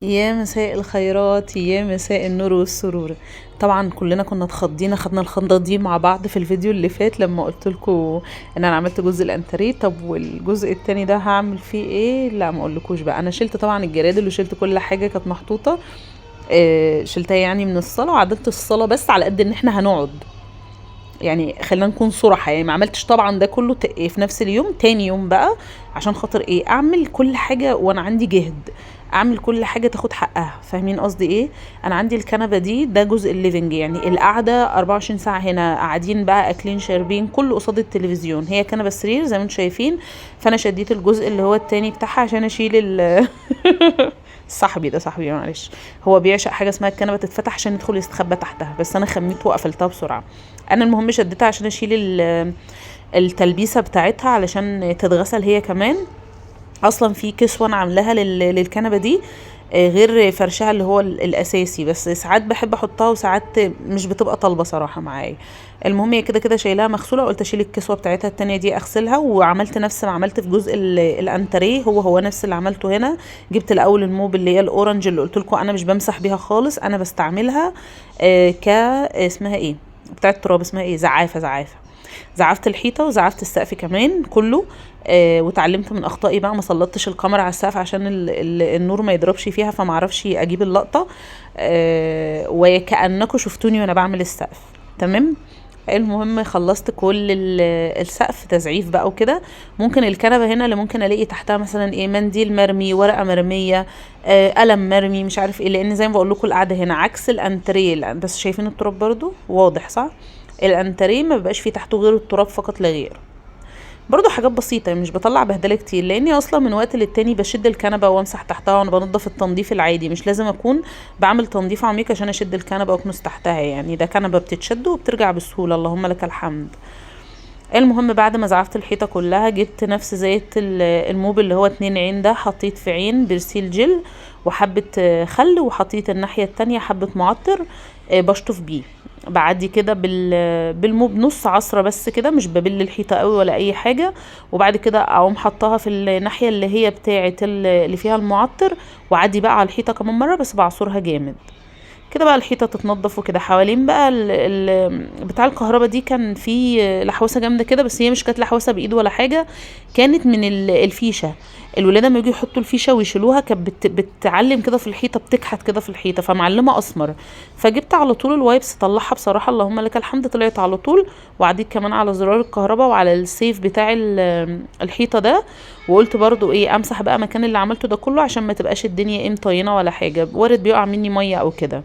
يا مساء الخيرات، يا مساء النور والسرور. طبعا كلنا كنا اتخضينا، خدنا الخضه دي مع بعض في الفيديو اللي فات لما قلت لكم ان انا عملت جزء الانتريه. طب والجزء التاني ده هعمل فيه ايه؟ لا ما اقولكوش بقى. انا شلت طبعا الجرادل وشلت كل حاجه كانت محطوطه. شلتها يعني من الصاله، وعدلت الصاله بس على قد ان احنا هنقعد. يعني خلينا نكون صراحة، يعني ما عملتش طبعا ده كله في نفس اليوم. تاني يوم بقى عشان خاطر ايه؟ اعمل كل حاجة وانا عندي جهد، اعمل كل حاجة تاخد حقها. فاهمين قصدي ايه؟ انا عندي الكنبة دي، ده جزء الليفنج، يعني القعدة 24 ساعة هنا قاعدين بقى اكلين شاربين كله قصاد التلفزيون. هي كنبة سرير زي ما انتم شايفين. فانا شديت الجزء اللي هو التاني بتاعها عشان اشيل صاحبي ده، صاحبي معلش، هو بيعشق حاجه اسمها الكنبه تتفتح عشان يدخل يستخبى تحتها، بس انا خميت وقفلتها بسرعه. انا المهم شدتها عشان اشيل التلبيسه بتاعتها علشان تتغسل هي كمان. اصلا في كسوه انا عاملاها للكنبه دي، غير فرشها اللي هو الاساسي، بس ساعات بحب احطها وساعات مش بتبقى طالبه صراحه معايا. المهم هي كده كده شايلاها مغسوله، قلت اشيل الكسوه بتاعتها التانية دي اغسلها. وعملت نفس ما عملت في جزء الانتريه، هو نفس اللي عملته هنا. جبت الاول الموب اللي هي الاورنج اللي قلت لكم انا مش بمسح بيها خالص، انا بستعملها اسمها ايه بتاعه التراب، اسمها ايه، زعافه. زعفت الحيطه وزعفت السقف كمان كله. وتعلمت من اخطائي بقى، ما سلطتش الكاميرا على السقف عشان النور ما يضربش فيها، فما اعرفش اجيب اللقطه. وكانكم شفتوني وانا بعمل السقف. تمام. المهم خلصت كل السقف تزعيف بقى وكده. ممكن الكنبه هنا اللي ممكن الاقي تحتها مثلا ايه، منديل مرمي، ورقه مرميه، قلم مرمي، مش عارف ايه، لان زي ما بقول لكم القعده هنا عكس الانتريه. بس شايفين التراب برضو واضح صح؟ الانتريه ما بيبقاش فيه تحته غير التراب فقط لا غير. برضو حاجات بسيطة، يعني مش بطلع بهدلة كتير، لاني اصلا من وقت للتاني بشد الكنبة وامسح تحتها وانا بنضف التنظيف العادي. مش لازم اكون بعمل تنظيف عميق عشان اشد الكنبة واكنس تحتها، يعني ده كنبة بتتشد وبترجع بسهولة، اللهم لك الحمد. المهم بعد ما زعفت الحيطة كلها، جبت نفس زيت الموب اللي هو 2 عين ده، حطيت في عين برسيل جل وحبة خل، وحطيت الناحية التانية حبة معطر بشطف بيه. بعدي كده بالموب نص عصرة بس كده، مش ببل الحيطة قوي ولا اي حاجة. وبعد كده اقوم حطاها في الناحية اللي هي بتاعة اللي فيها المعطر، وعدي بقى على الحيطة كمان مرة بس بعصرها جامد. كده بقى الحيطه تتنضف وكده. حوالين بقى بتاع الكهرباء دي كان في لحوسه جامده كده، بس هي مش كانت لحوسه بايد ولا حاجه، كانت من الفيشه. الولاد لما يجوا يحطوا الفيشه ويشيلوها كانت بتعلم كده في الحيطه، بتكحت كده في الحيطه، فمعلمه اسمر. فجبت على طول الوايبس طلعها بصراحه، اللهم لك الحمد، طلعت على طول. وعديت كمان على زرار الكهرباء وعلى السيف بتاع الحيطه ده. وقلت برضو ايه، امسح بقى مكان اللي عملته ده كله عشان ما تبقاش الدنيا ايه مطينه ولا حاجه، وارد بيقع مني ميه او كده.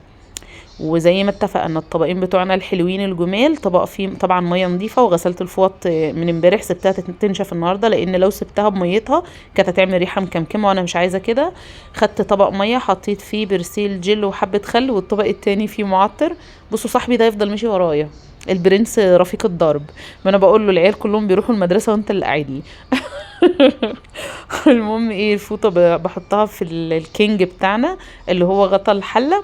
وزي ما اتفقنا الطبقين بتوعنا الحلوين الجمال، طبق فيه طبعا ميه نظيفه، وغسلت الفوط من امبارح، سبتها تنشف النهارده لان لو سبتها بميتها كانت هتعمل ريحه مكمكمه وانا مش عايزه كده. خدت طبق ميه حطيت فيه برسيل جل وحبه خل، والطبق التاني فيه معطر. بصوا صاحبي ده يفضل ماشي ورايا، البرنس رفيق الدرب. ما انا بقول له العيال كلهم بيروحوا المدرسه وانت اللي قاعد لي. المهم ايه، الفوطه بحطها في الكينج بتاعنا اللي هو غطا الحله،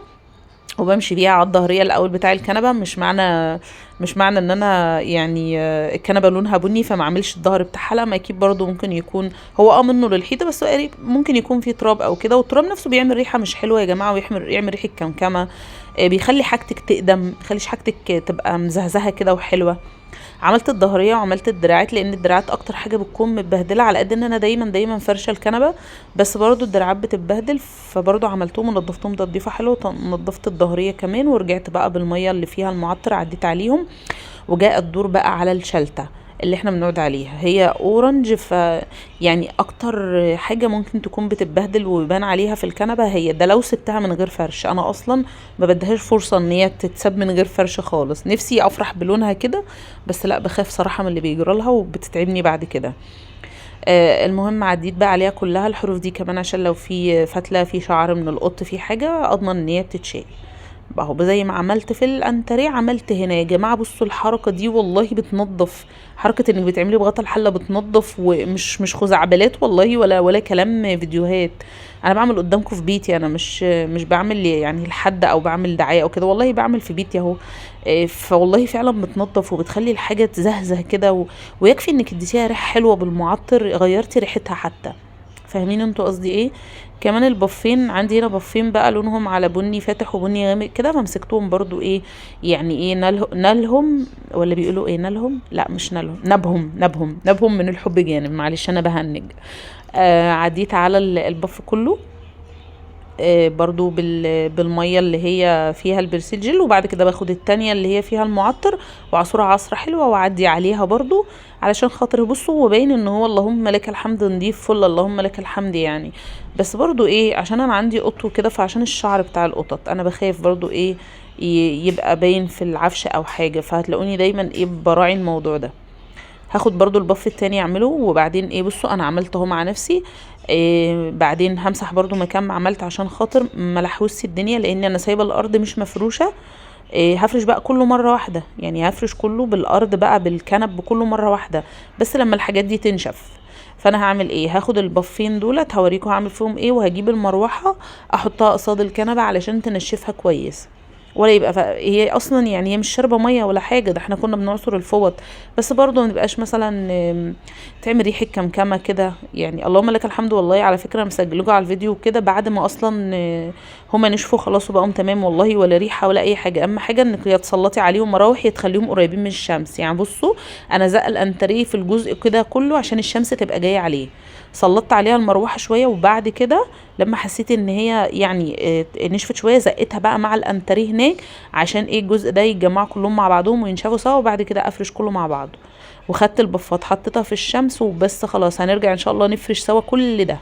وبمشي بيها على الظهريه الاول بتاع الكنبه. مش معنى ان انا يعني الكنبه لونها بني فما اعملش الظهر بتاعها، لا، ما اكيد برضو ممكن يكون هو منه للحيطه، بس قريب ممكن يكون فيه تراب او كده، والتراب نفسه بيعمل ريحه مش حلوه يا جماعه، ويعمل ريحه كمكمه. بيخلي حاجتك تقدم، يخليش حاجتك تبقى مزهزهه كده وحلوه. عملت الظهريه وعملت الدراعات، لان الدراعات اكتر حاجه بتكون متبهدله، على قد ان انا دايما فرشه الكنبه، بس برضو الدراعات بتتبهدل. فبرضو عملتهم ونضفتهم تنظيفه حلوه، نضفت الظهريه كمان، ورجعت بقى بالميه اللي فيها المعطر عديت عليهم. وجاء الدور بقى على الشلته اللي احنا بنقعد عليها، هي اورنج. يعني اكتر حاجه ممكن تكون بتتبهدل ويبان عليها في الكنبه هي ده، لو سبتها من غير فرش. انا اصلا ما بديهاش فرصه ان هي تتساب من غير فرش خالص، نفسي افرح بلونها كده، بس لا، بخاف صراحه من اللي بيجرى لها وبتتعبني بعد كده. المهم عديت بقى عليها كلها الحروف دي كمان، عشان لو في فتله، في شعر من القط، في حاجه، اضمن ان هي بتتشال. اهو زي ما عملت في الانتريه عملت هنا يا جماعه. بصوا الحركه دي والله بتنظف، حركه انك بتعملي بغطا الحله بتنظف، ومش خزعبلات والله، ولا كلام فيديوهات. انا بعمل قدامكم في بيتي، انا مش بعمل يعني لحد او بعمل دعايه او كده، والله بعمل في بيتي اهو. فوالله فعلا بتنظف وبتخلي الحاجه تزهزه كده، ويكفي انك اديتيها ريحه حلوه بالمعطر، غيرتي ريحتها حتى. فاهمين انتوا قصدي ايه؟ كمان البفين عندي هنا بفين بقى لونهم على بني فاتح وبني غامق كده، فمسكتهم برضو ايه يعني ايه نالهم ولا بيقولوا ايه نالهم، لا مش نالهم، نبهم من الحب جانب، معلش انا بهنج. عديت على البف كله برضو بالمية اللي هي فيها البرسيل، وبعد كده باخد التانية اللي هي فيها المعطر وعصرها عصرة حلوة واعدي عليها برضو علشان خاطر بصوا وباين ان هو اللهم لك الحمد نضيف فل، اللهم لك الحمد يعني. بس برضو ايه عشان انا عندي قط وكده، فعشان الشعر بتاع القطط انا بخاف برضو ايه يبقى باين في العفش او حاجة، فهتلاقوني دايما ايه براعي الموضوع ده. هاخد برضو البف التاني اعمله، وبعدين ايه بصوا انا عملت اهو مع نفسي. بعدين همسح برضو مكان ما عملت عشان خاطر ملحوسي الدنيا، لان انا سايبه الارض مش مفروشه. هفرش بقى كله مره واحده، يعني هفرش كله بالارض بقى بالكنب بكله مره واحده، بس لما الحاجات دي تنشف. فانا هعمل ايه، هاخد البفين دولت هوريكم هعمل فيهم ايه، وهجيب المروحه احطها قصاد الكنبه علشان تنشفها كويس، ولا يبقى هي اصلا يعني هي مش شاربه ميه ولا حاجه، ده احنا كنا بنعصر الفوط بس برضه ما نبقاش مثلا تعمل ريحه كمكمه كده يعني. اللهم لك الحمد والله على فكره مسجلكوا على الفيديو كده بعد ما اصلا هما نشفوا خلاص وبقوا تمام والله، ولا ريحه ولا اي حاجه. اهم حاجه انك يا تسلطي عليهم مراوح يا تخليهم قريبين من الشمس. يعني بصوا انا زق الانتريه في الجزء كده كله عشان الشمس تبقى جايه عليه، سلطت عليها المروحه شويه، وبعد كده لما حسيت ان هي يعني نشفت شويه زقتها بقى مع الانتريه هناك عشان ايه الجزء ده يتجمعوا كلهم مع بعضهم وينشفوا سوا، وبعد كده افرش كله مع بعضه. وخدت البفات حطيتها في الشمس وبس، خلاص هنرجع ان شاء الله نفرش سوا كل ده.